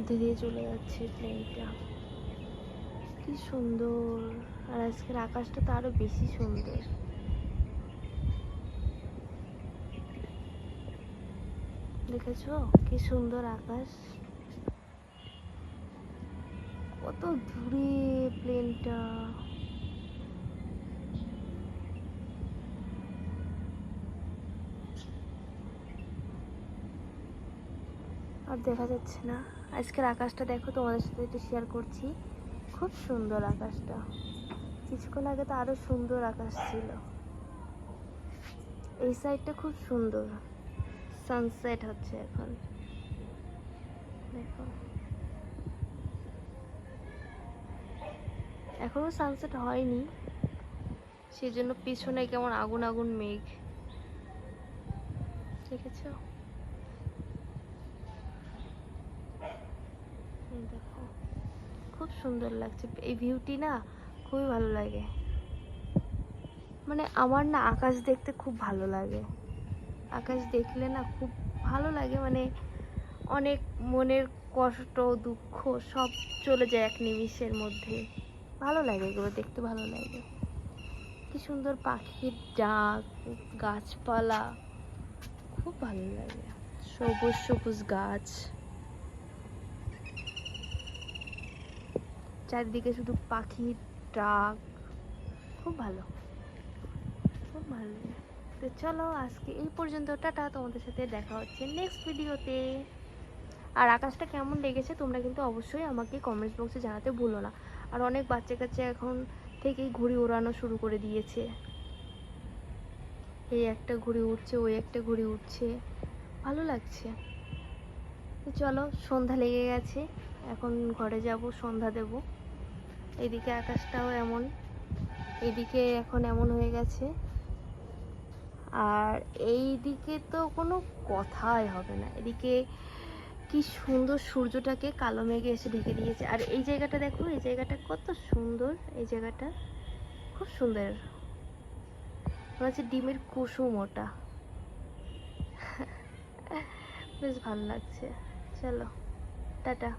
মধ্যে দিয়ে চলে যাচ্ছে প্লেনটা। কি সুন্দর। আর আজকের আকাশটা তো আরো বেশি সুন্দর। দেখেছো কি সুন্দর আকাশ, কত দূরে প্লেনটা। আর দেখা যাচ্ছে না। আজকের আকাশটা দেখো, তোমাদের সাথে একটু শেয়ার করছি। খুব সুন্দর আকাশটা। কিছুক্ষণ আগে তো আরো সুন্দর আকাশ ছিল। এই সাইডটা খুব সুন্দর। সানসেট হচ্ছে এখন, দেখো। এখনো সানসেট হয়নি, সেজন্য পিছনে কেমন আগুন আগুন মেঘ, দেখেছো? দেখো খুব সুন্দর লাগছে এই ভিউটি না, খুবই ভালো লাগে। মানে আমার না আকাশ দেখতে খুব ভালো লাগে। আকাশ দেখলে না খুব ভালো লাগে, মানে অনেক মনের কষ্ট দুঃখ সব চলে যায় এক নিমিষের মধ্যে। ভালো লাগে এগুলো দেখতে, ভালো লাগে। কি সুন্দর পাখির ডাক, গাছপালা, খুব ভালো লাগে। সবুজ সবুজ গাছ, চারিদিকে শুধু পাখির ডাক, খুব ভালো, খুব ভালো লাগে। তো চলো আজকে এই পর্যন্ত, টাটা। তোমাদের সাথে দেখা হচ্ছে নেক্সট ভিডিওতে। আর আকাশটা কেমন লেগেছে তোমরা কিন্তু অবশ্যই আমাকে কমেন্টস বক্সে জানাতে ভুলো না। আর অনেক বাচ্চা কাচ্চা এখন থেকেই ঘুড়ি ওড়ানো শুরু করে দিয়েছে। এই একটা ঘুড়ি উঠছে, ওই একটা ঘুড়ি উঠছে, ভালো লাগছে। তো চলো, সন্ধ্যা লেগে গেছে, এখন ঘরে যাব, সন্ধ্যা দেব। এদিকে আকাশটাও এমন, এদিকে এখন এমন হয়ে গেছে। আর এই দিকে তো কোনো কথাই হবে না। এদিকে কি সুন্দর সূর্যটাকে কালো মেঘে এসে ঢেকে দিয়েছে। আর এই জায়গাটা দেখো, এই জায়গাটা কত সুন্দর। এই জায়গাটা খুব সুন্দর, মনে হচ্ছে ডিমের কুসুম ওটা। বেশ ভালো লাগছে। চলো টাটা।